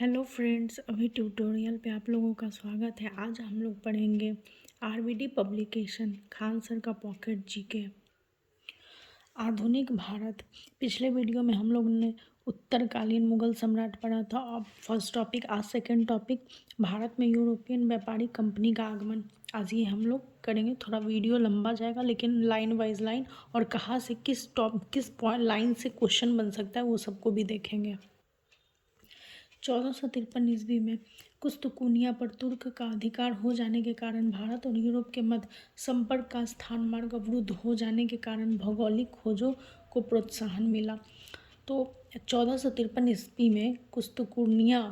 Hello friends, अभी tutorial पे आप लोगों का स्वागत है। आज हम लोग पढ़ेंगे आरबीडी पब्लिकेशन खान सर का पॉकेट जीके आधुनिक भारत। पिछले वीडियो में हम लोग ने उत्तरकालीन मुगल सम्राट पढ़ा था। अब फर्स्ट टॉपिक, आज सेकंड टॉपिक भारत में यूरोपियन व्यापारी कंपनी का आगमन। आज ये हम लोग करेंगे। थोड़ा वीडियो लंबा जाएगा लेकिन लाइन वाइज लाइन और कहाँ से किस पॉइंट लाइन से क्वेश्चन बन सकता है वो सबको भी देखेंगे। 1453 ईस्वी में कुस्तुकुनिया पर तुर्क का अधिकार हो जाने के कारण भारत और यूरोप के मध्य संपर्क का स्थान मार्ग अवरुद्ध हो जाने के कारण भौगोलिक खोजों को प्रोत्साहन मिला। तो 1453 ईस्वी में कुस्तुकुनिया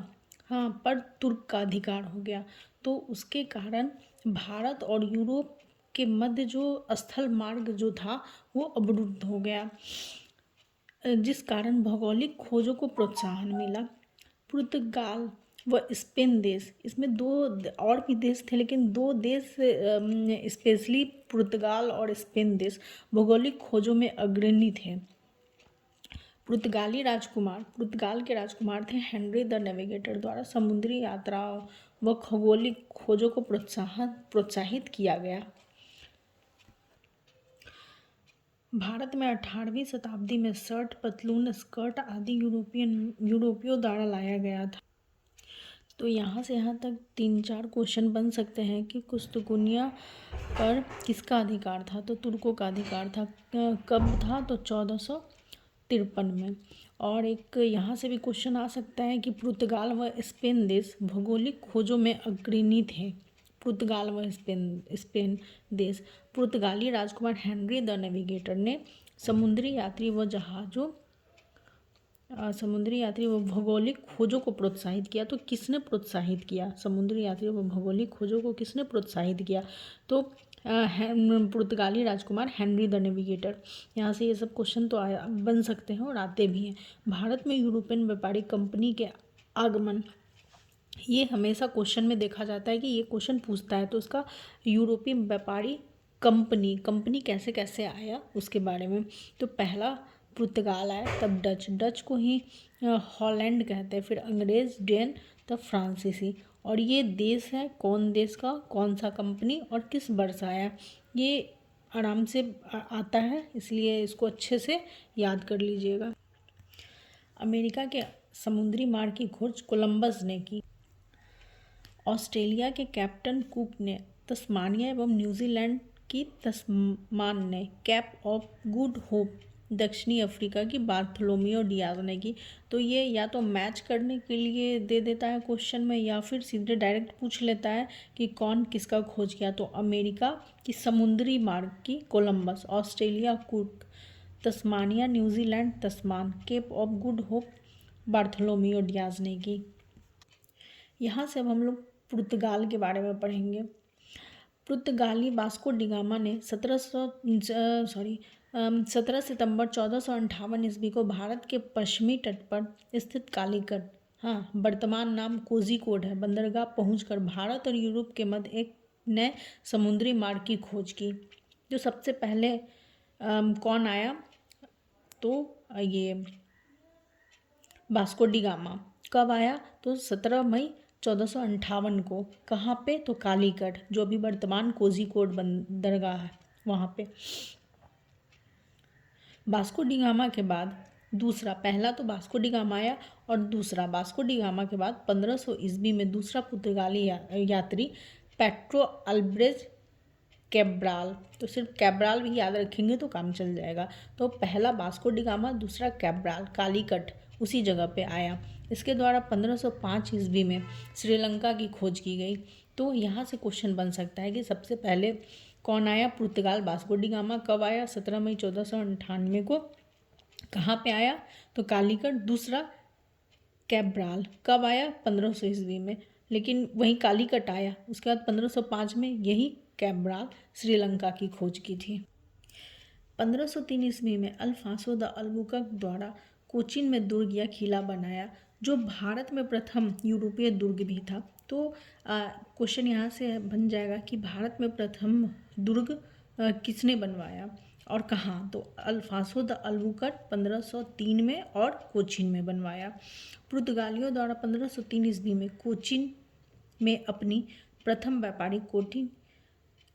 पर तुर्क का अधिकार हो गया, तो उसके कारण भारत और यूरोप के मध्य जो स्थल मार्ग जो था वो अवरुद्ध हो गया, जिस कारण भौगोलिक खोजों को प्रोत्साहन मिला। पुर्तगाल व स्पेन देश, इसमें दो और भी देश थे लेकिन दो देश स्पेशली पुर्तगाल और स्पेन देश भौगोलिक खोजों में अग्रणी थे। पुर्तगाल के राजकुमार थे हेनरी द नेविगेटर द्वारा समुद्री यात्राओं व खगोलिक खोजों को प्रोत्साहित किया गया। भारत में 18वीं शताब्दी में शर्ट, पतलून, स्कर्ट आदि यूरोपियों द्वारा लाया गया था। तो यहाँ से यहाँ तक 3-4 क्वेश्चन बन सकते हैं कि कुस्तुकुनिया पर किसका अधिकार था। तो तुर्कों का अधिकार था। कब था? तो 1453 में। और एक यहाँ से भी क्वेश्चन आ सकता है कि पुर्तगाल व स्पेन देश भौगोलिक खोजों में अग्रणी थे। पुर्तगाल व स्पेन देश। पुर्तगाली राजकुमार हेनरी द नेविगेटर ने समुद्री यात्री व भौगोलिक खोजों को प्रोत्साहित किया। तो किसने प्रोत्साहित किया? समुद्री यात्री व भौगोलिक खोजों को किसने प्रोत्साहित किया? तो पुर्तगाली राजकुमार हेनरी द नेविगेटर। यहाँ से ये सब क्वेश्चन तो बन सकते हैं और आते भी हैं। भारत में यूरोपियन व्यापारी कंपनी के आगमन, ये हमेशा क्वेश्चन में देखा जाता है कि ये क्वेश्चन पूछता है तो उसका यूरोपीय व्यापारी कंपनी कैसे कैसे आया उसके बारे में। तो पहला पुर्तगाल आया, तब डच को ही हॉलैंड कहते हैं, फिर अंग्रेज, डेन, तब फ्रांसीसी। और ये देश है कौन देश का, कौन सा कंपनी और किस वर्ष आया, ये आराम से आता है, इसलिए इसको अच्छे से याद कर लीजिएगा। अमेरिका के समुद्री मार्ग की खोज कोलंबस ने की। ऑस्ट्रेलिया के कैप्टन कुक ने, तस्मानिया एवं न्यूजीलैंड की तस्मान ने, कैप ऑफ गुड होप दक्षिणी अफ्रीका की बार्थोलोमियो डियाज ने की। तो ये या तो मैच करने के लिए दे देता है क्वेश्चन में या फिर सीधे डायरेक्ट पूछ लेता है कि कौन किसका खोज किया। तो अमेरिका की समुद्री मार्ग की Columbus, Australia Cook, Tasmania New Zealand Tasman, Cape of Good Hope Bartholomew Diaz ने की। यहाँ से अब हम लोग पुर्तगाल के बारे में पढ़ेंगे। पुर्तगाली वास्को डिगामा ने 17 सितंबर 1458 ईस्वी को भारत के पश्चिमी तट पर स्थित कालीकट, वर्तमान नाम कोझिकोड है, बंदरगाह पहुंचकर भारत और यूरोप के मध्य एक नए समुद्री मार्ग की खोज की। जो सबसे पहले कौन आया? तो ये वास्को डिगामा। कब आया? तो 17 मई 1458 को। कहाँ पे? तो कालीकट, जो भी वर्तमान कोझिकोड बंदरगाह है वहाँ पे। वास्को डिगामा के बाद दूसरा, पहला तो वास्को डिगामा आया और दूसरा वास्को डिगामा के बाद 1500 ईस्वी में दूसरा पुर्तगाली यात्री पेट्रो अल्ब्रेज कैब्राल। तो सिर्फ कैब्राल भी याद रखेंगे तो काम चल जाएगा। तो पहला वास्को डिगामा, दूसरा कैब्राल, कालीकट उसी जगह पे आया। इसके द्वारा 1505 ईस्वी में श्रीलंका की खोज की गई। तो यहाँ से क्वेश्चन बन सकता है कि सबसे पहले कौन आया? पुर्तगाल वास्को डिगामा। कब आया? 17 मई 1498 को। कहाँ पे आया? तो कालीकट। दूसरा कैब्राल कब आया? 1500 ईस्वी में, लेकिन वहीं कालीकट आया। उसके बाद 1505 में यही कैब्राल श्रीलंका की खोज की थी। 1503 ईस्वी में अल्फांसो द अल्बुकर्क द्वारा कोचीन में दुर्ग या किला बनाया, जो भारत में प्रथम यूरोपीय दुर्ग भी था। तो क्वेश्चन यहाँ से बन जाएगा कि भारत में प्रथम दुर्ग किसने बनवाया? और कहाँ, तो अल्फांसो द अल्बुकर्क 1503 में और कोचीन में बनवाया। पुर्तगालियों द्वारा 1503 ईस्वी में कोचीन में अपनी प्रथम व्यापारिक कोठी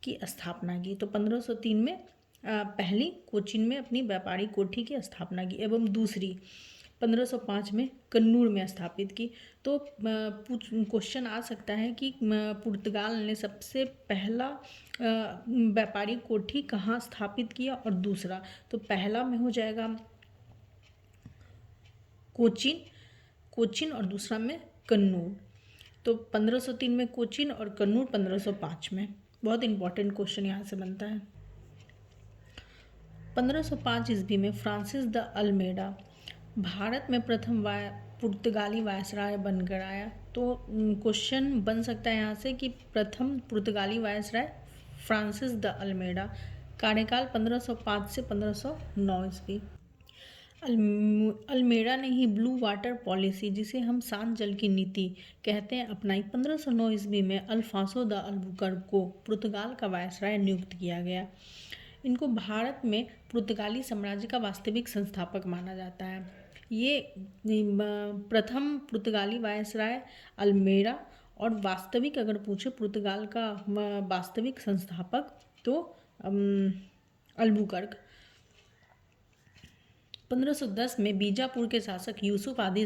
की स्थापना की। तो 1503 में पहली कोचीन में अपनी व्यापारिक कोठी की स्थापना की एवं दूसरी 1505 में कन्नूर में स्थापित की। तो क्वेश्चन आ सकता है कि पुर्तगाल ने सबसे पहला व्यापारिक कोठी कहाँ स्थापित किया और दूसरा, तो पहला में हो जाएगा कोचीन और दूसरा में कन्नूर। तो 1503 में कोचीन और कन्नूर 1505 में। बहुत इंपॉर्टेंट क्वेश्चन यहाँ से बनता है। 1505 ईस्वी में फ्रांसिस द अल्मेडा भारत में प्रथम पुर्तगाली वायसराय बनकर आया। तो क्वेश्चन बन सकता है यहाँ से कि प्रथम पुर्तगाली वायसराय फ्रांसिस द अल्मेडा, कार्यकाल 1505 से 1509 ईस्वी। अल्मेडा ने ही ब्लू वाटर पॉलिसी, जिसे हम शांत जल की नीति कहते हैं, अपनाई। 1509 ईस्वी में अल्फांसो द अल्बुकर्क को पुर्तगाल का वायसराय नियुक्त किया गया। इनको भारत में पुर्तगाली साम्राज्य का वास्तविक संस्थापक माना जाता है। ये प्रथम पुर्तगाली वायसराय अल्मेडा और वास्तविक अगर पूछे पुर्तगाल का वास्तविक संस्थापक तो अल्बुकर्क। 1510 में बीजापुर के शासक यूसुफ आदिल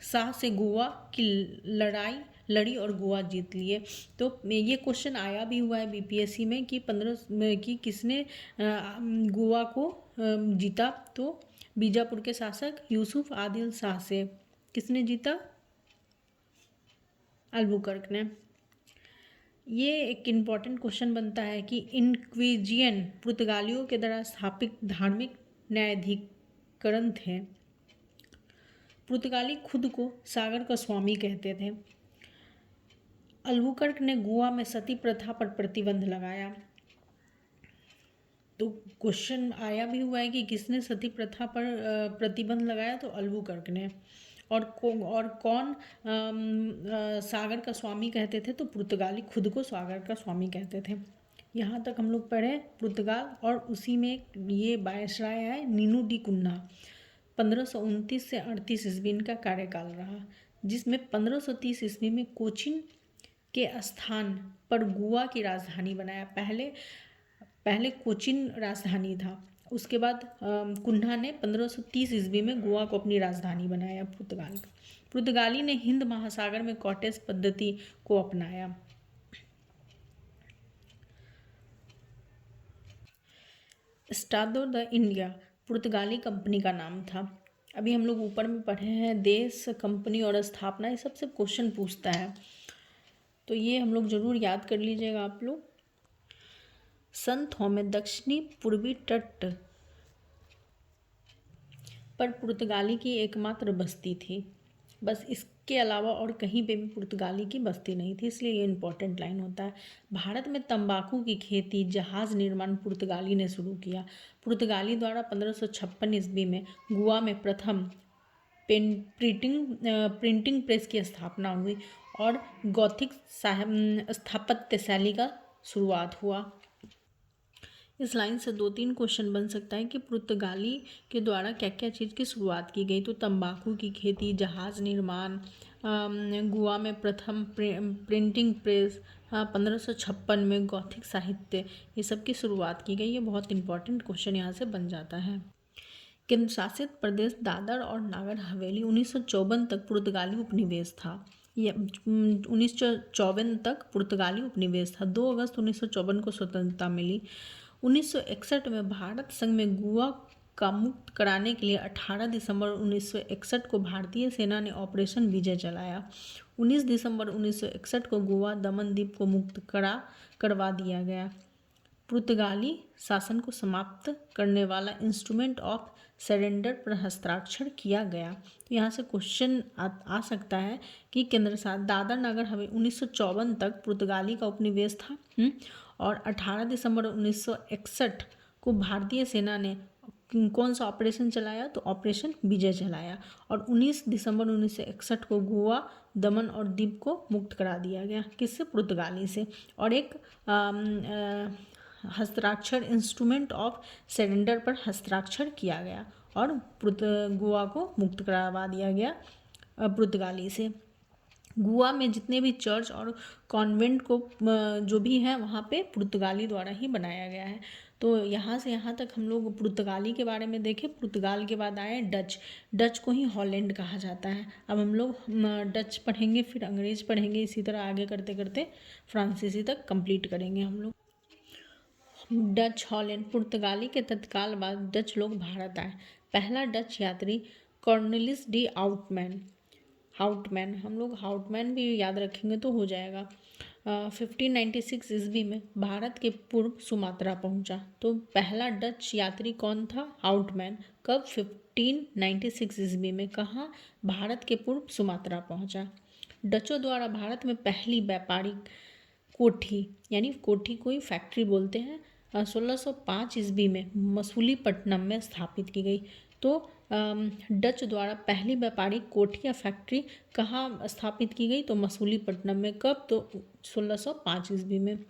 शाह से गोवा की लड़ाई लड़ी और गोवा जीत लिए। तो ये क्वेश्चन आया भी हुआ है बीपीएससी में कि किसने गोवा को जीता, तो बीजापुर के शासक यूसुफ आदिल शाह से। किसने जीता? अल्बुकर्क ने। ये एक इम्पॉर्टेंट क्वेश्चन बनता है कि इनक्विजियन पुर्तगालियों के द्वारा स्थापित धार्मिक न्यायाधिकरण थे। पुर्तगाली खुद को सागर का स्वामी कहते थे। अल्बुकर्क ने गोवा में सती प्रथा पर प्रतिबंध लगाया। तो क्वेश्चन आया भी हुआ है कि किसने सती प्रथा पर प्रतिबंध लगाया, तो अल्बुकर्क ने। और कौन सागर का स्वामी कहते थे, तो पुर्तगाली खुद को सागर का स्वामी कहते थे। यहाँ तक हम लोग पढ़े पुर्तगाल, और उसी में ये वायसराय है नीनू डी कुन्हा। 1529 से 38 ईस्वी इनका कार्यकाल रहा, जिसमें 1530 ईस्वी में कोचीन के स्थान पर गोवा की राजधानी बनाया। पहले कोचीन राजधानी था, उसके बाद कुन्हा ने 1530 ईस्वी में गोवा को अपनी राजधानी बनाया पुर्तगाल का। पुर्तगाली ने हिंद महासागर में कॉटेज पद्धति को अपनाया। एस्टाडो द इंडिया पुर्तगाली कंपनी का नाम था। अभी हम लोग ऊपर में पढ़े हैं देश, कंपनी और स्थापना, ये सबसे क्वेश्चन पूछता है, तो ये हम लोग जरूर याद कर लीजिएगा आप लोग। सन थॉमे दक्षिणी पूर्वी तट पर पुर्तगाली की एकमात्र बस्ती थी। बस इसके अलावा और कहीं पे भी पुर्तगाली की बस्ती नहीं थी, इसलिए ये इंपॉर्टेंट लाइन होता है। भारत में तंबाकू की खेती, जहाज निर्माण पुर्तगाली ने शुरू किया। पुर्तगाली द्वारा 1556 ईस्वी में गोवा में प्रथम प्रिंटिंग प्रेस की स्थापना हुई और गॉथिक स्थापत्य शैली का शुरुआत हुआ। इस लाइन से 2-3 क्वेश्चन बन सकता है कि पुर्तगाली के द्वारा क्या क्या चीज़ की शुरुआत की गई, तो तंबाकू की खेती, जहाज निर्माण, गोवा में प्रथम प्रिंटिंग प्रेस, 1556 में गॉथिक साहित्य, ये सब की शुरुआत की गई। ये बहुत इंपॉर्टेंट क्वेश्चन यहाँ से बन जाता है। केंद्र शासित प्रदेश दादर और नागर हवेली 1954 तक पुर्तगाली उपनिवेश था। 1954 तक पुर्तगाली उपनिवेश था। 2 अगस्त 1954 को स्वतंत्रता मिली। 1961 में भारत संघ में गोवा का मुक्त कराने के लिए 18 दिसंबर 1961 को भारतीय सेना ने ऑपरेशन विजय चलाया। 19 दिसंबर 1961 को गोवा दमन द्वीप को मुक्त करवा दिया गया। पुर्तगाली शासन को समाप्त करने वाला इंस्ट्रूमेंट ऑफ सरेंडर पर हस्ताक्षर किया गया। तो यहाँ से क्वेश्चन आ सकता है कि केंद्र शासित दादर नगर हवेली 1954 तक पुर्तगाली का उपनिवेश था और 18 दिसंबर 1961 को भारतीय सेना ने कौन सा ऑपरेशन चलाया, तो ऑपरेशन विजय चलाया और 19 दिसंबर 1961 को गोवा दमन और दीव को मुक्त करा दिया गया। किससे? पुर्तगाली से। और एक हस्ताक्षर इंस्ट्रूमेंट ऑफ सरेंडर पर हस्ताक्षर किया गया और गोवा को मुक्त करवा दिया गया पुर्तगाली से। गोवा में जितने भी चर्च और कॉन्वेंट को जो भी हैं वहाँ पे पुर्तगाली द्वारा ही बनाया गया है। तो यहाँ से यहाँ तक हम लोग पुर्तगाली के बारे में देखें। पुर्तगाल के बाद आए डच। डच को ही हॉलैंड कहा जाता है। अब हम लोग डच पढ़ेंगे, फिर अंग्रेज़ पढ़ेंगे, इसी तरह आगे करते करते फ्रांसीसी तक कंप्लीट करेंगे हम लोग। Dutch Holland. पुर्तगाली के तत्काल बाद डच लोग भारत आए। पहला डच यात्री कॉर्नेलिस डी हाउटमैन, हम लोग हाउटमैन भी याद रखेंगे तो हो जाएगा। 1596 ईस्वी में भारत के पूर्व सुमात्रा पहुंचा। तो पहला डच यात्री कौन था? हाउटमैन। कब? 1596 ईस्वी में। कहाँ? भारत के पूर्व सुमात्रा पहुंचा। डचों द्वारा भारत में पहली व्यापारिक कोठी, यानी कोठी कोई फैक्ट्री बोलते हैं, 1605 ईस्वी में मसूलीपट्टनम में स्थापित की गई। तो डच द्वारा पहली व्यापारिक कोठी या फैक्ट्री कहाँ स्थापित की गई? तो मसूलीपट्टनम में। कब? तो 1605 ईस्वी में।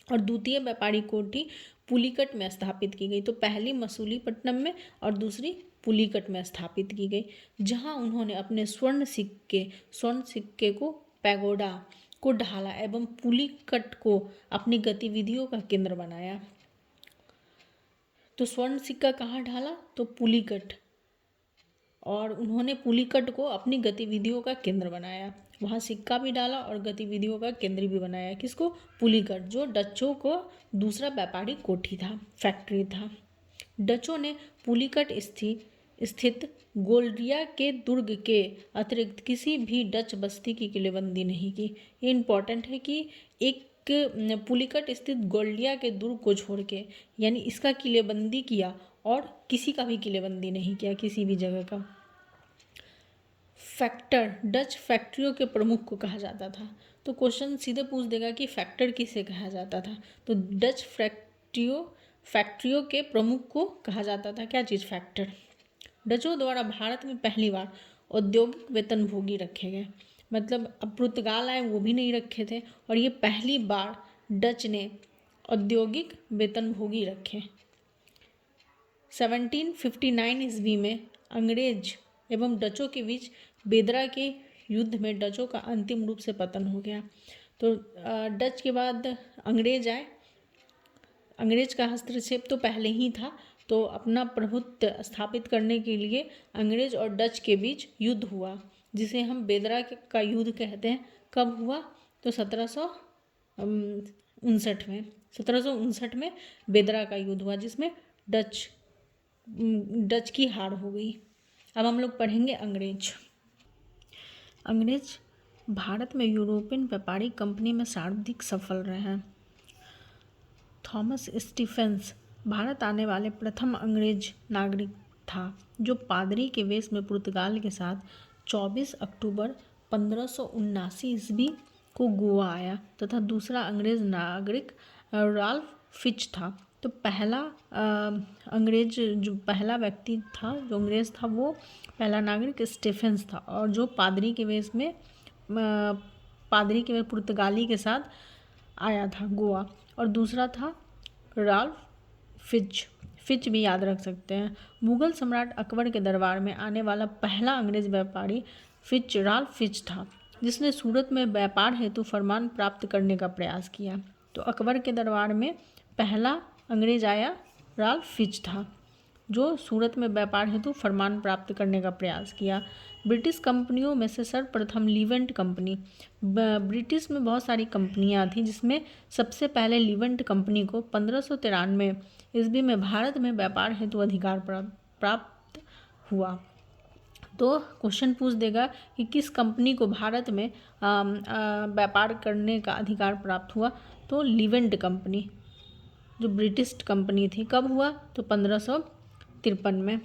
और द्वितीय व्यापारिक कोठी पुलिकट में स्थापित की गई। तो पहली मसूलीपट्टनम में और दूसरी पुलिकट में स्थापित की गई, जहाँ उन्होंने अपने स्वर्ण सिक्के को पैगोडा को ढाला एवं पुलिकट को अपनी गतिविधियों का केंद्र बनाया। तो स्वर्ण सिक्का कहाँ ढाला? तो पुलिकट, और उन्होंने पुलिकट को अपनी गतिविधियों का केंद्र बनाया। वहाँ सिक्का भी डाला और गतिविधियों का केंद्र भी बनाया। किसको? पुलिकट, जो डचों को दूसरा व्यापारिक कोठी था, फैक्ट्री था। डचों ने पुलिकट स्थित गोल्डिया के दुर्ग के अतिरिक्त किसी भी डच बस्ती की किलेबंदी नहीं की। ये इम्पॉर्टेंट है कि एक पुलिकट स्थित गोल्डिया के दुर्ग को छोड़ के, यानी इसका किलेबंदी किया और किसी का भी किलेबंदी नहीं किया, किसी भी जगह का। फैक्टर डच फैक्ट्रियों के प्रमुख को कहा जाता था। तो क्वेश्चन सीधे पूछ देगा कि फैक्टर किसे कहा जाता था? तो डच फैक्ट्रियों के प्रमुख को कहा जाता था। क्या चीज़? फैक्टर। डचों द्वारा भारत में पहली बार औद्योगिक वेतनभोगी रखे गए। मतलब अब पुर्तगाल आए वो भी नहीं रखे थे, और ये पहली बार डच ने औद्योगिक वेतनभोगी रखे। 1759 ईस्वी में अंग्रेज एवं डचों के बीच बेदरा के युद्ध में डचों का अंतिम रूप से पतन हो गया। तो डच के बाद अंग्रेज आए। अंग्रेज का हस्तक्षेप तो पहले ही था, तो अपना प्रभुत्व स्थापित करने के लिए अंग्रेज और डच के बीच युद्ध हुआ, जिसे हम बेदरा का युद्ध कहते हैं। कब हुआ? तो 1759 में बेदरा का युद्ध हुआ, जिसमें डच की हार हो गई। अब हम लोग पढ़ेंगे अंग्रेज भारत में यूरोपियन व्यापारिक कंपनी में सर्वाधिक सफल रहे हैं। थॉमस स्टीफेंस भारत आने वाले प्रथम अंग्रेज नागरिक था, जो पादरी के वेश में पुर्तगाल के साथ 24 अक्टूबर 1579 ईस्वी को गोवा आया, तथा दूसरा अंग्रेज नागरिक राल्फ फिच था। तो पहला पहला व्यक्ति था जो अंग्रेज था, वो पहला नागरिक स्टीफेंस था, और जो पादरी के वेश में पुर्तगाली के साथ आया था गोवा। और दूसरा था राल्फ फिच भी याद रख सकते हैं। मुगल सम्राट अकबर के दरबार में आने वाला पहला अंग्रेज व्यापारी राल्फ फिच था, जिसने सूरत में व्यापार हेतु फरमान प्राप्त करने का प्रयास किया। तो अकबर के दरबार में पहला अंग्रेज आया, राल्फ फिच था, जो सूरत में व्यापार हेतु फरमान प्राप्त करने का प्रयास किया। ब्रिटिश कंपनियों में से सर्वप्रथम लीवेंट कंपनी। ब्रिटिश में बहुत सारी कंपनियां थीं, जिसमें सबसे पहले लीवेंट कंपनी को 1593 ईस्वी में भारत में व्यापार हेतु अधिकार प्राप्त हुआ। तो क्वेश्चन पूछ देगा कि किस कंपनी को भारत में व्यापार करने का अधिकार प्राप्त हुआ? तो लीवेंट कंपनी, जो ब्रिटिश कंपनी थी। कब हुआ? तो 1553 में।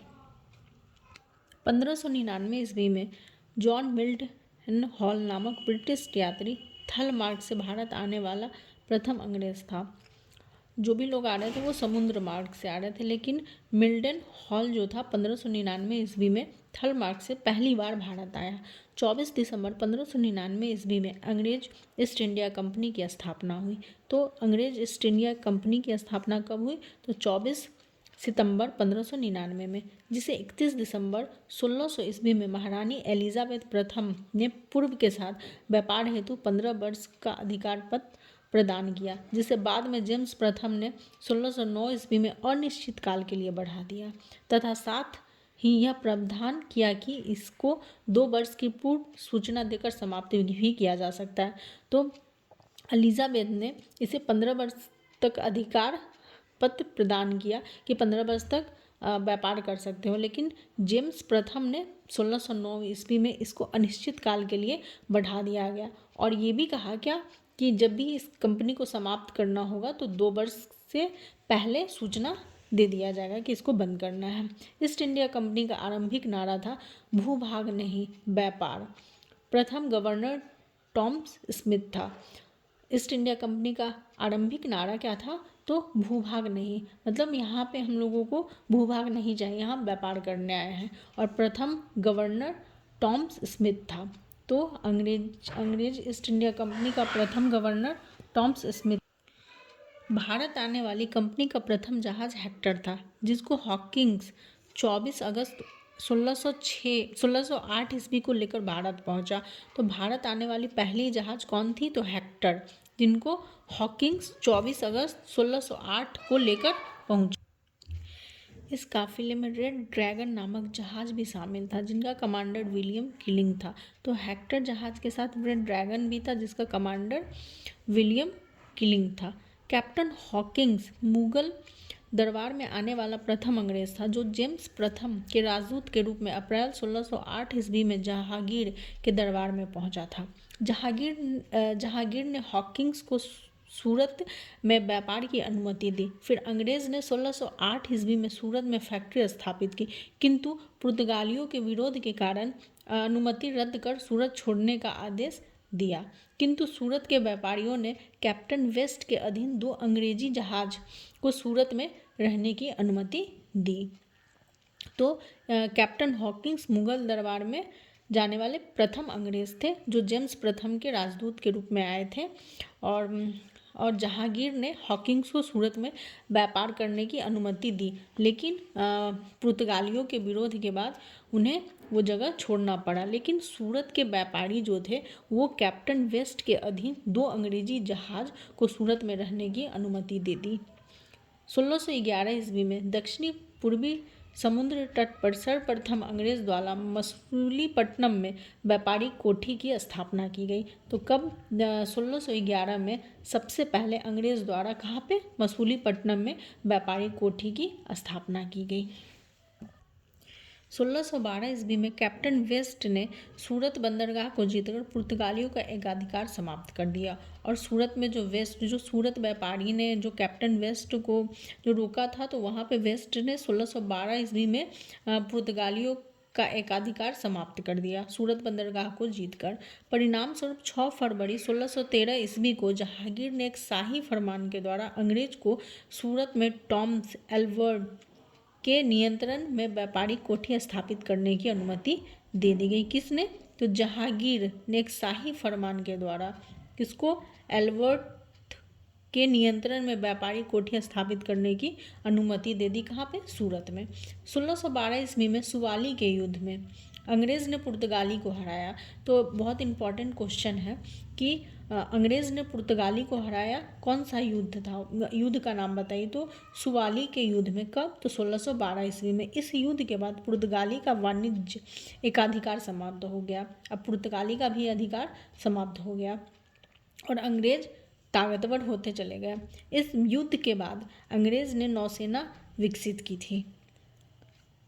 1599 ईस्वी में जॉन मिल्टन हॉल नामक ब्रिटिश यात्री थल मार्ग से भारत आने वाला प्रथम अंग्रेज था। जो भी लोग आ रहे थे वो समुद्र मार्ग से आ रहे थे, लेकिन मिल्टन हॉल जो था 1599 ईस्वी में थल मार्ग से पहली बार भारत आया। 24 दिसंबर 1599 ईस्वी में अंग्रेज ईस्ट इंडिया कंपनी की स्थापना हुई। तो अंग्रेज ईस्ट इंडिया कंपनी की स्थापना कब हुई? तो 24 सितंबर 1599 में, जिसे 31 दिसंबर 1600 ईस्वी में महारानी एलिजाबेथ प्रथम ने पूर्व के साथ व्यापार हेतु 15 वर्ष का अधिकार पत्र प्रदान किया, जिसे बाद में जेम्स प्रथम ने 1609 ईस्वी में अनिश्चित काल के लिए बढ़ा दिया तथा साथ ही यह प्रावधान किया कि इसको 2 वर्ष की पूर्व सूचना देकर समाप्त भी किया जा सकता है। तो एलिजाबेथ ने इसे 15 वर्ष तक अधिकार पत्र प्रदान किया कि 15 वर्ष तक व्यापार कर सकते हो, लेकिन जेम्स प्रथम ने 1609 ईस्वी में इसको अनिश्चित काल के लिए बढ़ा दिया गया। और ये भी कहा क्या कि जब भी इस कंपनी को समाप्त करना होगा तो 2 वर्ष से पहले सूचना दे दिया जाएगा कि इसको बंद करना है। ईस्ट इंडिया कंपनी का आरंभिक नारा था भूभाग नहीं व्यापार। प्रथम गवर्नर टॉमस स्मिथ था। ईस्ट इंडिया कंपनी का आरंभिक नारा क्या था? तो भूभाग नहीं, मतलब यहाँ पे हम लोगों को भूभाग नहीं चाहिए, यहाँ व्यापार करने आए हैं। और प्रथम गवर्नर टॉमस स्मिथ था। तो अंग्रेज ईस्ट इंडिया कंपनी का प्रथम गवर्नर टॉमस स्मिथ। भारत आने वाली कंपनी का प्रथम जहाज हेक्टर था, जिसको हॉकिंस 24 अगस्त 1608 ईस्वी को लेकर भारत पहुंचा। तो भारत आने वाली पहली जहाज कौन थी? तो हेक्टर, जिनको हॉकिंस 24 अगस्त 1608 को लेकर पहुंचा। इस काफिले में रेड ड्रैगन नामक जहाज भी शामिल था, जिनका कमांडर विलियम किलिंग था। तो हेक्टर जहाज के साथ रेड ड्रैगन भी था, जिसका कमांडर विलियम किलिंग था। कैप्टन हॉकिंस मुगल दरबार में आने वाला प्रथम अंग्रेज था, जो जेम्स प्रथम के राजदूत के रूप में अप्रैल 1608 ईस्वी में जहांगीर के दरबार में पहुंचा था। जहांगीर ने हॉकिंस को सूरत में व्यापार की अनुमति दी। फिर अंग्रेज ने 1608 ईस्वी में सूरत में फैक्ट्री स्थापित की, किंतु पुर्तगालियों के विरोध के कारण अनुमति रद्द कर सूरत छोड़ने का आदेश दिया। किंतु सूरत के व्यापारियों ने कैप्टन वेस्ट के अधीन 2 अंग्रेजी जहाज को सूरत में रहने की अनुमति दी। तो कैप्टन हॉकिंस मुगल दरबार में जाने वाले प्रथम अंग्रेज थे, जो जेम्स प्रथम के राजदूत के रूप में आए थे। और जहांगीर ने हॉकिंस को सूरत में व्यापार करने की अनुमति दी, लेकिन पुर्तगालियों के विरोध के बाद उन्हें वो जगह छोड़ना पड़ा। लेकिन सूरत के व्यापारी जो थे वो कैप्टन वेस्ट के अधीन 2 अंग्रेजी जहाज को सूरत में रहने की अनुमति दे दी। 1611 ईस्वी में दक्षिणी पूर्वी समुद्र तट पर सर्वप्रथम अंग्रेज द्वारा मसूलीपट्टनम में व्यापारिक कोठी की स्थापना की गई। तो कब? 1611 में सबसे पहले अंग्रेज द्वारा कहाँ पे? मसूलीपट्टनम में व्यापारिक कोठी की स्थापना की गई। 1612 ईस्वी में कैप्टन वेस्ट ने सूरत बंदरगाह को जीतकर पुर्तगालियों का एकाधिकार समाप्त कर दिया। और सूरत में जो सूरत व्यापारी ने जो कैप्टन वेस्ट को जो रोका था, तो वहाँ पे वेस्ट ने 1612 ईस्वी में पुर्तगालियों का एकाधिकार समाप्त कर दिया सूरत बंदरगाह को जीतकर। परिणाम स्वरूप 6 फरवरी 1613 ईस्वी को जहांगीर ने एक शाही फरमान के द्वारा अंग्रेज को सूरत में टॉमस एल्वर्ड के नियंत्रण में व्यापारिक कोठी स्थापित करने की अनुमति दे दी गई। किसने? तो जहांगीर ने एक शाही फरमान के द्वारा किसको? एल्वर्ट के नियंत्रण में व्यापारिक कोठी स्थापित करने की अनुमति दे दी। कहाँ पे? सूरत में। 1612 ईस्वी में सुवाली के युद्ध में अंग्रेज ने पुर्तगाली को हराया। तो बहुत इंपॉर्टेंट क्वेश्चन है कि अंग्रेज ने पुर्तगाली को हराया, कौन सा युद्ध था? युद्ध का नाम बताइए। तो सुवाली के युद्ध में। कब? तो 1612 ईस्वी में। इस युद्ध के बाद पुर्तगाली का वाणिज्य एकाधिकार समाप्त हो गया। अब पुर्तगाली का भी अधिकार समाप्त हो गया और अंग्रेज ताकतवर होते चले गए। इस युद्ध के बाद अंग्रेज ने नौसेना विकसित की थी।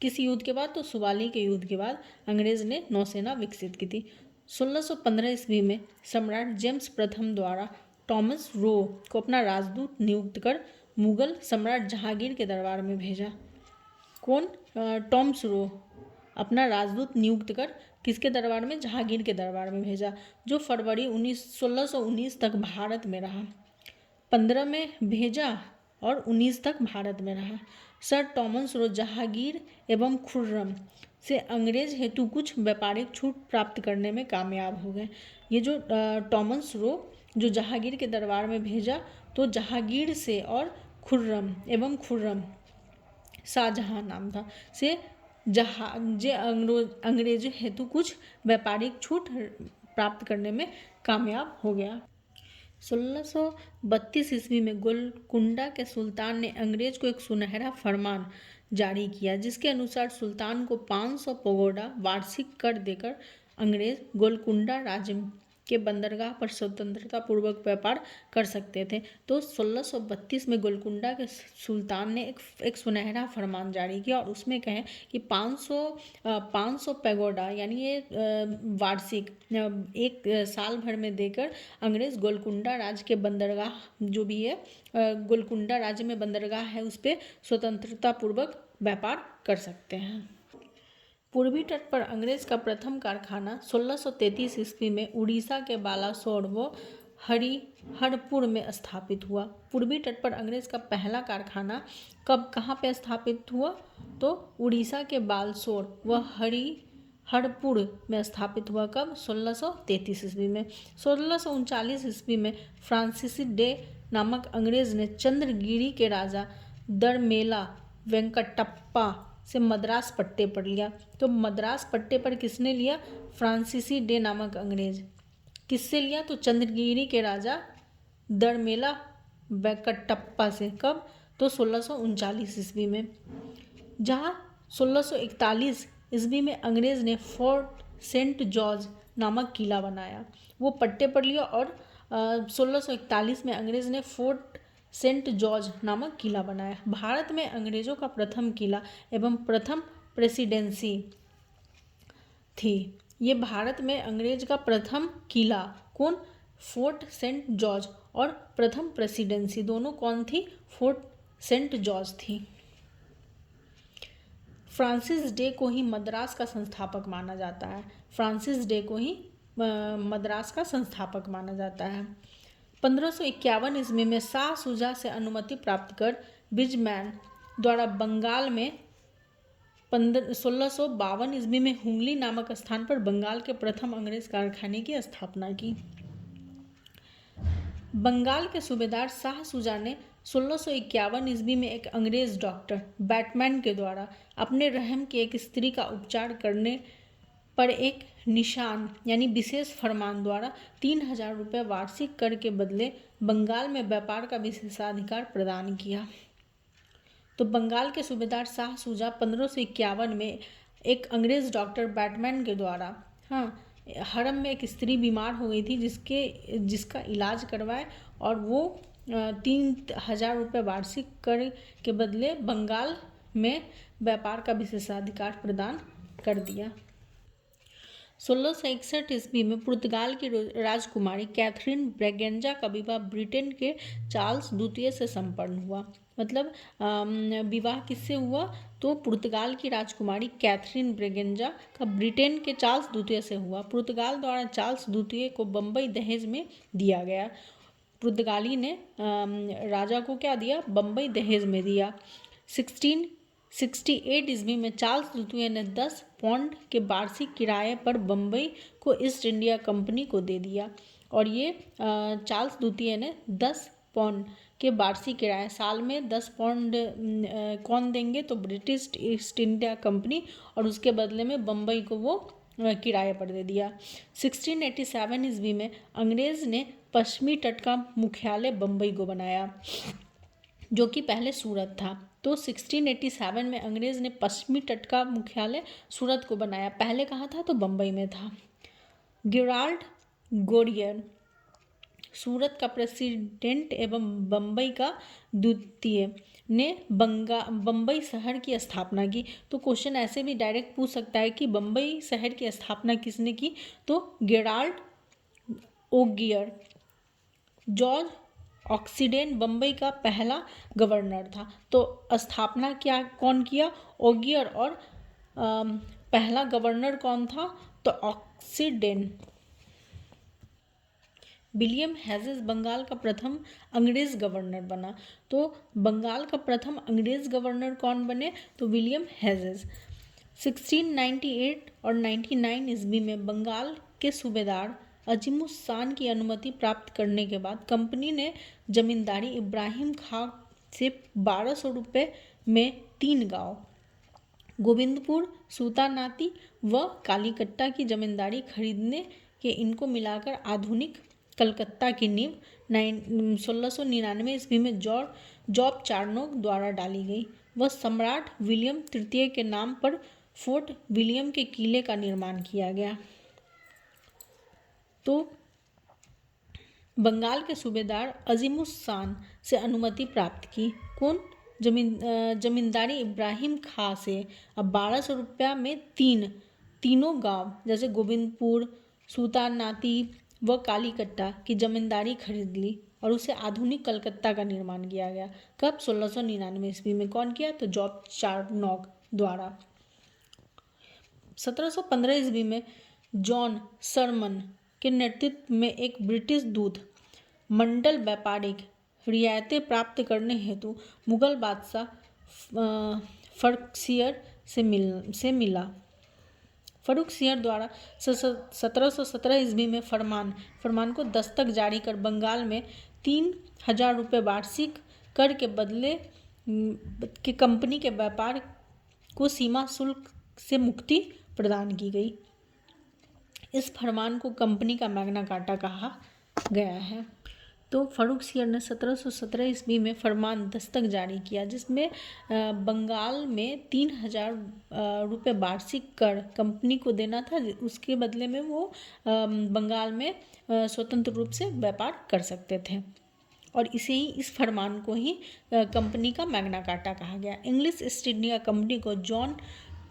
किस युद्ध के बाद? तो सुवाली के युद्ध के बाद अंग्रेज ने नौसेना विकसित की थी। 1615 ईस्वी में सम्राट जेम्स प्रथम द्वारा टॉमस रो को अपना राजदूत नियुक्त कर मुगल सम्राट जहांगीर के दरबार में भेजा। कौन? टॉमस रो अपना राजदूत नियुक्त कर किसके दरबार में? जहांगीर के दरबार में भेजा, जो फरवरी 1619 तक भारत में रहा। 15 में भेजा और 19 तक भारत में रहा। सर टॉमस रो जहांगीर एवं खुर्रम से अंग्रेज हेतु कुछ व्यापारिक छूट प्राप्त करने में कामयाब हो गए। ये जो टॉमस रो जो जहांगीर के दरबार में भेजा, तो जहांगीर से और खुर्रम शाहजहां नाम था, से अंग्रेज हेतु कुछ व्यापारिक छूट प्राप्त करने में कामयाब हो गया। 1632 ईस्वी में गोलकुंडा के सुल्तान ने अंग्रेज को एक सुनहरा फरमान जारी किया, जिसके अनुसार सुल्तान को 500 पगोडा वार्षिक कर देकर अंग्रेज गोलकुंडा राज्य के बंदरगाह पर स्वतंत्रता पूर्वक व्यापार कर सकते थे। तो 1632 में गोलकुंडा के सुल्तान ने एक सुनहरा फरमान जारी किया और उसमें कहें कि 500 पैगोडा यानी ये वार्षिक एक साल भर में देकर अंग्रेज गोलकुंडा राज्य के बंदरगाह जो भी है गोलकुंडा राज्य में बंदरगाह है उस पर स्वतंत्रता पूर्वक व्यापार कर सकते हैं। पूर्वी तट पर अंग्रेज का प्रथम कारखाना 1633 ईस्वी में उड़ीसा के बालासोर व हरिहरपुर में स्थापित हुआ। पूर्वी तट पर अंग्रेज का पहला कारखाना कहाँ पे स्थापित हुआ? तो उड़ीसा के बालासोर व हरिहरपुर में स्थापित हुआ। कब? 1633 ईस्वी में। 1639 ईस्वी में फ्रांसीसी डे नामक अंग्रेज ने चंद्रगिरी के राजा दरमेला वेंकटप्पा से मद्रास पट्टे पर लिया। तो मद्रास पट्टे पर किसने लिया? फ्रांसीसी डे नामक अंग्रेज। किससे लिया? तो चंद्रगिरी के राजा दरमेला वेंकटप्पा से। कब? तो 1639 ईस्वी में। जहाँ 1641 ईस्वी में अंग्रेज ने फोर्ट सेंट जॉर्ज नामक किला बनाया, वो पट्टे पर लिया और 1641 में अंग्रेज ने फोर्ट सेंट जॉर्ज नामक किला बनाया। भारत में अंग्रेजों का प्रथम किला एवं प्रथम प्रेसिडेंसी थी। ये भारत में अंग्रेज का प्रथम किला कौन? Fort Saint George. और प्रथम प्रेसिडेंसी दोनों कौन थी? फोर्ट सेंट जॉर्ज थी। फ्रांसिस डे को ही मद्रास का संस्थापक माना जाता है। फ्रांसिस डे को ही मद्रास का संस्थापक माना जाता है। 1551 ईस्वी में शाह शुजा से अनुमति प्राप्त कर ब्रिजमैन द्वारा बंगाल में 1652 ईस्वी में हुगली नामक स्थान पर बंगाल के प्रथम अंग्रेज कारखाने की स्थापना की। बंगाल के सूबेदार शाह शुजा ने 1651 ईस्वी में एक अंग्रेज डॉक्टर बैटमैन के द्वारा अपने रहम की एक स्त्री का उपचार करने पर एक निशान यानी विशेष फरमान द्वारा 3000 रुपये वार्षिक कर के बदले बंगाल में व्यापार का विशेषाधिकार प्रदान किया। तो बंगाल के सूबेदार शाह शुजा 1551 में एक अंग्रेज डॉक्टर बैटमैन के द्वारा हरम में एक स्त्री बीमार हो गई थी जिसका इलाज करवाए और वो 3000 रुपये वार्षिक कर के बदले बंगाल में व्यापार का विशेषाधिकार प्रदान कर दिया। 1661 ईस्वी में पुर्तगाल की राजकुमारी कैथरीन ब्रैगेंजा का विवाह ब्रिटेन के चार्ल्स द्वितीय से संपन्न हुआ। मतलब विवाह किससे हुआ? तो पुर्तगाल की राजकुमारी कैथरीन ब्रैगेंजा का ब्रिटेन के चार्ल्स द्वितीय से हुआ। पुर्तगाल द्वारा चार्ल्स द्वितीय को बम्बई दहेज में दिया गया। पुर्तगाली ने राजा को क्या दिया? बम्बई दहेज में दिया। 1668 ईस्वी में चार्ल्स द्वितीय ने 10 पौंड के वार्षिक किराए पर बम्बई को ईस्ट इंडिया कंपनी को दे दिया। और ये चार्ल्स द्वितीय ने 10 पौंड के वार्षिक किराए, साल में 10 पौंड कौन देंगे? तो ब्रिटिश ईस्ट इंडिया कंपनी, और उसके बदले में बम्बई को वो किराए पर दे दिया। 1687 ईस्वी में अंग्रेज ने पश्चिमी तट का मुख्यालय बम्बई को बनाया, जो कि पहले सूरत था। तो 1687 में अंग्रेज ने पश्चिमी तट का मुख्यालय सूरत को बनाया। पहले कहाँ था? तो बम्बई में था। गेराल्ड गोरियर सूरत का प्रेसिडेंट एवं बम्बई का द्वितीय ने बम्बई शहर की स्थापना की। तो क्वेश्चन ऐसे भी डायरेक्ट पूछ सकता है कि बम्बई शहर की स्थापना किसने की? तो गेराल्ड ओगियर। जॉर्ज ऑक्सीडेन बम्बई का पहला गवर्नर था। तो स्थापना कौन किया? ओगियर। और पहला गवर्नर कौन था? तो ऑक्सीडेन। विलियम हेजेस बंगाल का प्रथम अंग्रेज गवर्नर बना। तो बंगाल का प्रथम अंग्रेज गवर्नर कौन बने? तो विलियम हेजेस। 1698 और 99 ईस्वी में बंगाल के सूबेदार अजीमुस शान की अनुमति प्राप्त करने के बाद कंपनी ने जमींदारी इब्राहिम खां से 1200 रुपये में 3 गांव गोविंदपुर, सूतानाती व कालीकट्टा की जमींदारी खरीदने के इनको मिलाकर आधुनिक कलकत्ता की नींव 1699 ईस्वी में जॉब चार्नोक द्वारा डाली गई। वह सम्राट विलियम तृतीय के नाम पर फोर्ट विलियम के किले का निर्माण किया गया। तो बंगाल के सूबेदार अजीमुस शान से अनुमति प्राप्त की। कौन? जमींदारी इब्राहिम खां से अब 1200 रुपया में तीनों गांव जैसे गोविंदपुर, सूतानाती व कालीकट्टा की जमींदारी खरीद ली और उसे आधुनिक कलकत्ता का निर्माण किया गया। कब? 1699 ईस्वी में। कौन किया? तो जॉब चार्नोक द्वारा। 1715 ईस्वी में जॉन सरमन के नेतृत्व में एक ब्रिटिश दूत मंडल व्यापारिक रियायतें प्राप्त करने हेतु मुगल बादशाह फर्रुखसियर से मिला। फर्रुखसियर द्वारा 1717 ईस्वी में फरमान को दस्तक जारी कर बंगाल में 3000 रुपये वार्षिक कर के बदले के कंपनी के व्यापार को सीमा शुल्क से मुक्ति प्रदान की गई। इस फरमान को कंपनी का मैग्ना कार्टा कहा गया है। तो फर्रुखसियर ने 1717 ईस्वी में फरमान दस्तक जारी किया जिसमें बंगाल में 3000 रुपये वार्षिक कर कंपनी को देना था। उसके बदले में वो बंगाल में स्वतंत्र रूप से व्यापार कर सकते थे और इस फरमान को ही कंपनी का मैग्ना कार्टा कहा गया। इंग्लिश ईस्ट इंडिया कंपनी को जॉन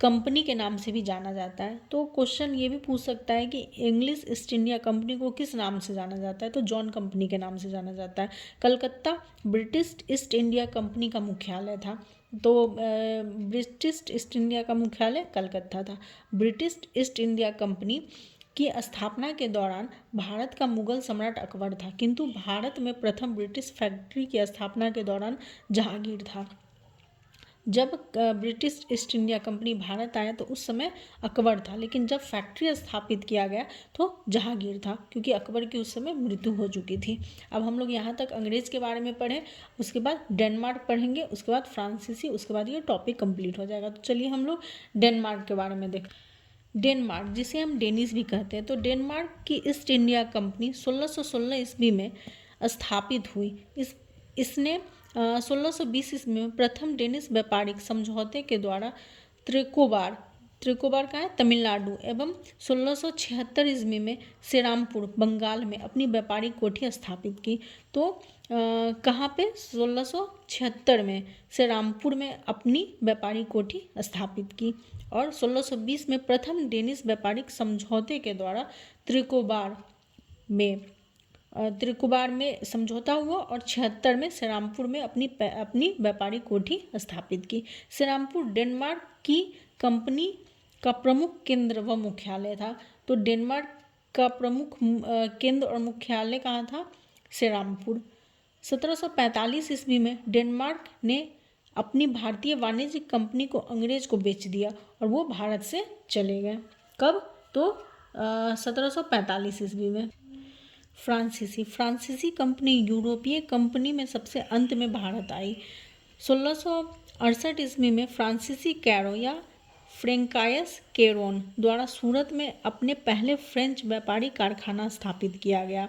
कंपनी के नाम से भी जाना जाता है। तो क्वेश्चन ये भी पूछ सकता है कि इंग्लिश ईस्ट इंडिया कंपनी को किस नाम से जाना जाता है? तो जॉन कंपनी के नाम से जाना जाता है। Calcutta British east India company का मुख्यालय था। तो ब्रिटिश ईस्ट इंडिया का मुख्यालय कलकत्ता था। ब्रिटिश ईस्ट इंडिया कंपनी की स्थापना के दौरान भारत का मुगल सम्राट अकबर था, किंतु भारत में प्रथम ब्रिटिश फैक्ट्री की स्थापना के दौरान जहांगीर था। जब British east India company Bharat आया तो उस समय अकबर था, लेकिन जब फैक्ट्री स्थापित किया गया तो जहांगीर था, क्योंकि अकबर की उस समय मृत्यु हो चुकी थी। अब हम लोग यहाँ तक अंग्रेज़ के बारे में पढ़ें, उसके बाद डेनमार्क पढ़ेंगे, उसके बाद फ्रांसीसी, उसके बाद ये टॉपिक कंप्लीट हो जाएगा। तो चलिए हम लोग डेनमार्क के बारे में देखें। डेनमार्क, जिसे हम डेनिश भी कहते हैं, तो डेनमार्क की ईस्ट इंडिया कंपनी 1616 ईस्वी में स्थापित हुई। इसने 1620 ईस्वी में प्रथम डेनिश व्यापारिक समझौते के द्वारा त्रिकोबार का है तमिलनाडु एवं 1676 ईस्वी में श्रीरामपुर बंगाल में अपनी व्यापारिक कोठी स्थापित की। तो कहाँ पे? 1676 में श्रीरामपुर में अपनी व्यापारिक कोठी स्थापित की और 1620 में प्रथम डेनिश व्यापारिक समझौते के द्वारा त्रिकोबार में समझौता हुआ और 76 में श्रीरामपुर में अपनी व्यापारिक कोठी स्थापित की। श्रीरामपुर डेनमार्क की कंपनी का प्रमुख केंद्र व मुख्यालय था। तो डेनमार्क का प्रमुख केंद्र और मुख्यालय कहाँ था? श्रीरामपुर। 1745 ईस्वी में डेनमार्क ने अपनी भारतीय वाणिज्यिक कंपनी को अंग्रेज को बेच दिया और वो भारत से चले गए। कब? तो 1745 ईस्वी में। फ्रांसीसी कंपनी यूरोपीय कंपनी में सबसे अंत में भारत आई। 1668 ईस्वी में फ्रांसीसी कैरो या फ्रेंकायस केरोन द्वारा सूरत में अपने पहले फ्रेंच व्यापारी कारखाना स्थापित किया गया।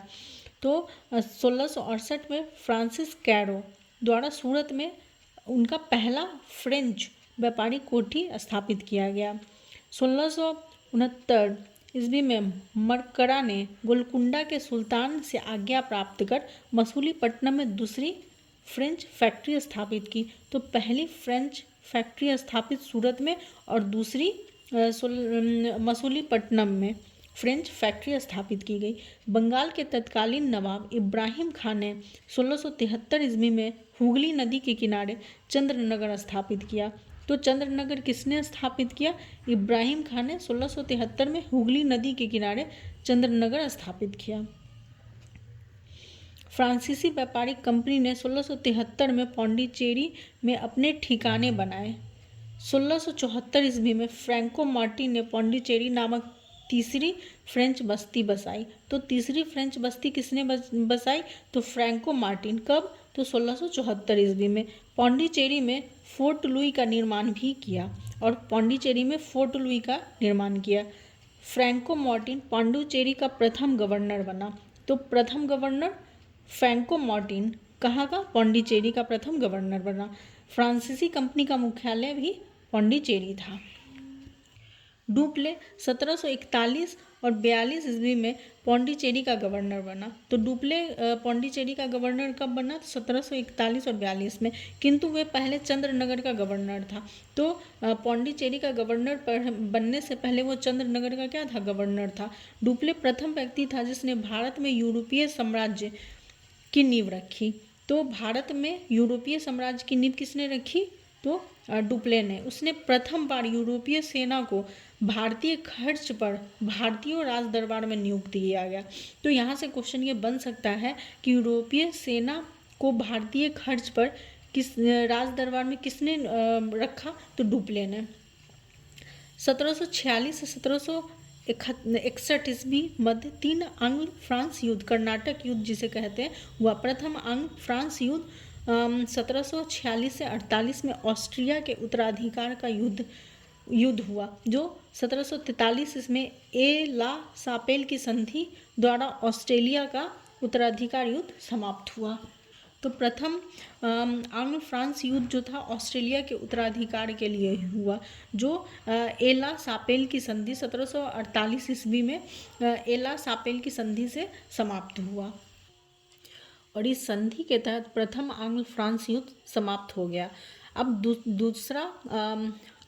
तो 1668 में फ्रांसिस कैरो द्वारा सूरत में उनका पहला फ्रेंच व्यापारी कोठी स्थापित किया गया। 1669 ईस्वी में मरकरा ने गोलकुंडा के सुल्तान से आज्ञा प्राप्त कर मसूलीपट्टनम में दूसरी फ्रेंच फैक्ट्री स्थापित की। तो पहली फ्रेंच फैक्ट्री स्थापित सूरत में और दूसरी मसूलीपट्टनम में फ्रेंच फैक्ट्री स्थापित की गई। बंगाल के तत्कालीन नवाब इब्राहिम खान ने 1673 ईस्वी में हुगली नदी के किनारे चंद्रनगर स्थापित किया। तो चंद्रनगर किसने स्थापित किया? इब्राहिम खान ने 1673 में हुगली नदी के किनारे चंद्रनगर स्थापित किया। फ्रांसीसी व्यापारिक कंपनी ने 1673 में पौंडीचेरी में अपने ठिकाने बनाए। 1674 ईस्वी में फ्रैंको मार्टी ने पौंडीचेरी नामक तीसरी फ्रेंच बस्ती बसाई। तो तीसरी फ्रेंच बस्ती किसने बसाई? तो फ्रैंको मार्टिन। कब? तो 1674 ईस्वी में। पौंडीचेरी में फोर्ट लुई का निर्माण भी किया और पौंडीचेरी में फोर्ट लुई का निर्माण किया। फ्रैंको मार्टिन पौंडीचेरी का प्रथम गवर्नर बना। तो प्रथम गवर्नर फ्रैंको मार्टिन कहाँ का? पौंडीचेरी का प्रथम गवर्नर बना। फ्रांसीसी कंपनी का मुख्यालय भी पौंडीचेरी था। डुप्ले 1741 और 42 ईस्वी में पौंडीचेरी का गवर्नर बना। तो डुप्ले पौंडीचेरी का गवर्नर कब बना? 1741 और 42 में, किंतु वे पहले चंद्रनगर का गवर्नर था। तो पौंडीचेरी का गवर्नर बनने से पहले वो चंद्रनगर का क्या था? गवर्नर था। डुप्ले प्रथम व्यक्ति था जिसने भारत में यूरोपीय साम्राज्य की नींव रखी। तो भारत में यूरोपीय साम्राज्य की नींव किसने रखी? तो डुप्ले ने। उसने प्रथम बार यूरोपीय सेना को भारतीय खर्च पर भारतीय राज दरबार में नियुक्त किया गया। तो यहाँ से क्वेश्चन ये बन सकता है कि यूरोपीय सेना को भारतीय खर्च पर किस राज दरबार में किसने रखा? तो डुप्ले ने। 1746 से 1761 ईस्वी मध्य 3 आंग्ल फ्रांस युद्ध, कर्नाटक युद्ध जिसे कहते हैं, हुआ। प्रथम आंग्ल फ्रांस युद्ध 1746 से 48 में ऑस्ट्रिया के उत्तराधिकार का युद्ध हुआ, जो 1743 में ए ला सापेल की संधि द्वारा ऑस्ट्रेलिया का उत्तराधिकार युद्ध समाप्त हुआ। तो प्रथम आंग्ल फ्रांस युद्ध जो था ऑस्ट्रेलिया के उत्तराधिकार के लिए हुआ, जो एला सापेल की संधि 1748 ईस्वी में एला सापेल की संधि से समाप्त हुआ और इस संधि के तहत प्रथम आंग्ल फ्रांस युद्ध समाप्त हो गया। अब दूसरा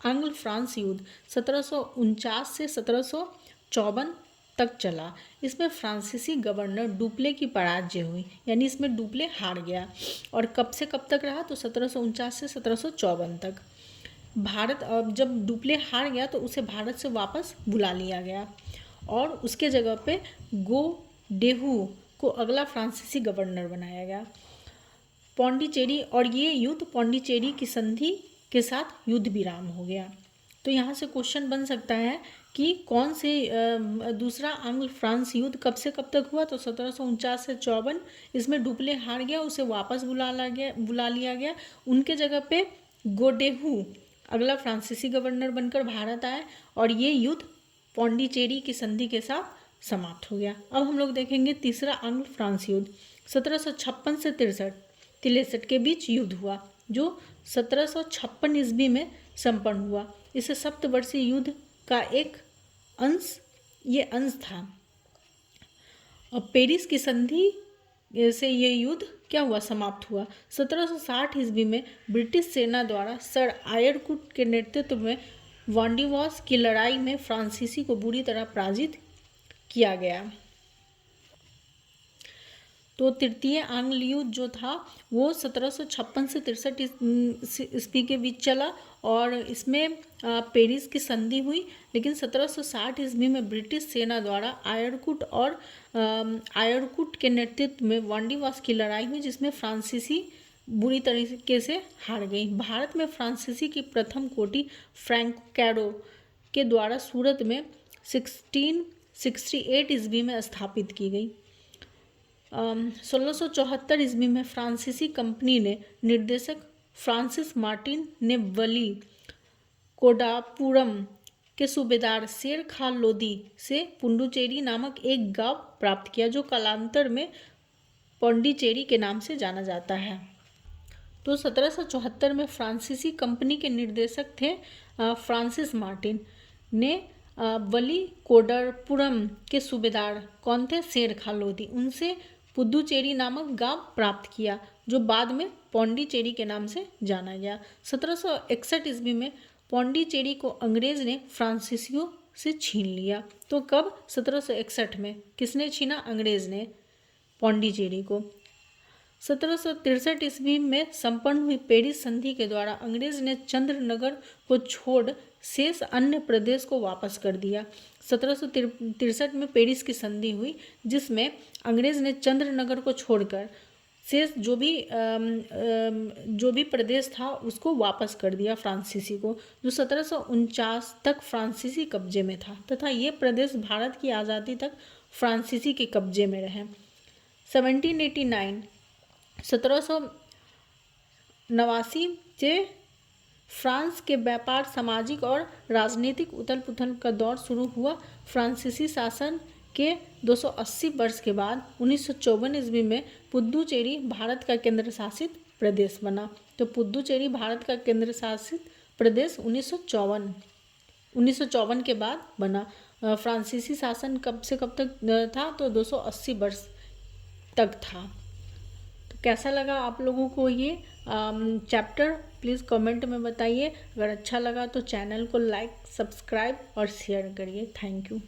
आंग्ल फ्रांस युद्ध 1749 से 1754 तक चला। इसमें फ्रांसीसी गवर्नर डुप्ले की पराजय हुई, यानी इसमें डुप्ले हार गया। और कब से कब तक रहा? तो 1749 से 1754 तक। भारत जब डुप्ले हार गया तो उसे भारत से वापस बुला लिया गया और उसके जगह पे गो डेहू को अगला फ्रांसीसी गवर्नर बनाया गया। पौंडीचेरी और ये युद्ध पौंडीचेरी की संधि के साथ युद्ध विराम हो गया। तो यहाँ से क्वेश्चन बन सकता है कि कौन से दूसरा आंग्ल फ्रांस युद्ध कब से कब तक हुआ? तो 1749 से 54। इसमें डुप्ले हार गया, उसे वापस बुला लिया गया। उनके जगह पे गोडेहू अगला फ्रांसीसी गवर्नर बनकर भारत आए और ये युद्ध पौंडीचेरी की संधि के साथ समाप्त हो गया। अब हम लोग देखेंगे तीसरा आंग्ल फ्रांस युद्ध 1756 से 63 के बीच युद्ध हुआ, जो 1756 ईस्वी में संपन्न हुआ। इसे सप्तवर्षीय युद्ध का एक अंश था। और पेरिस की संधि से ये युद्ध क्या हुआ? समाप्त हुआ। 1760 ईस्वी में ब्रिटिश सेना द्वारा सर आयरकुट के नेतृत्व में वांडीवास की लड़ाई में फ्रांसीसी को बुरी तरह पराजित किया गया। तो तृतीय आंग्ल युद्ध जो था वो 1756 से 63 ईस्वी के बीच चला और इसमें पेरिस की संधि हुई, लेकिन 1760 ईस्वी में ब्रिटिश सेना द्वारा आयरकुट के नेतृत्व में वांडीवास की लड़ाई हुई, जिसमें फ्रांसीसी बुरी तरीके से हार गई। भारत में फ्रांसीसी की प्रथम कोटि फ्रैंको कैरो के द्वारा सूरत में 1668 ईस्वी में स्थापित की गई। 1674 ईस्वी में फ्रांसीसी कंपनी ने निर्देशक फ्रांसिस मार्टिन ने वली कोडापुरम के सूबेदार शेर खान लोदी से पुडुचेरी नामक एक गांव प्राप्त किया, जो कालांतर में पौंडीचेरी के नाम से जाना जाता है। तो 1774 में फ्रांसीसी कंपनी के निर्देशक थे फ्रांसिस मार्टिन ने वली कोडापुरम के सूबेदार कौन थे? शेर खान लोदी। उनसे पुडुचेरी नामक गांव प्राप्त किया, जो बाद में पौंडीचेरी के नाम से जाना गया। 1761 ईस्वी में पौंडीचेरी को अंग्रेज ने फ्रांसीसियों से छीन लिया। तो कब? 1761 में। किसने छीना? अंग्रेज ने पौंडीचेरी को। 1763 ईस्वी में संपन्न हुई पेरिस संधि के द्वारा अंग्रेज ने चंद्रनगर को छोड़ शेष अन्य प्रदेश को वापस कर दिया। 1763 में पेरिस की संधि हुई, जिसमें अंग्रेज ने चंद्रनगर को छोड़कर शेष जो भी प्रदेश था उसको वापस कर दिया फ्रांसीसी को, जो 1749 तक फ्रांसीसी कब्जे में था, तथा ये प्रदेश भारत की आज़ादी तक फ्रांसीसी के कब्जे में रहे। 1789 से फ्रांस के व्यापार, सामाजिक और राजनीतिक उथल पुथल का दौर शुरू हुआ। फ्रांसीसी शासन के 280 वर्ष के बाद 1954 ईस्वी में पुद्दुचेरी भारत का केंद्र शासित प्रदेश बना। तो पुद्दुचेरी भारत का केंद्र शासित प्रदेश 1954 के बाद बना। फ्रांसीसी शासन कब से कब तक था? तो 280 वर्ष तक था। तो कैसा लगा आप लोगों को ये चैप्टर? प्लीज़ कमेंट में बताइए। अगर अच्छा लगा तो चैनल को लाइक, सब्सक्राइब और शेयर करिए। Thank you.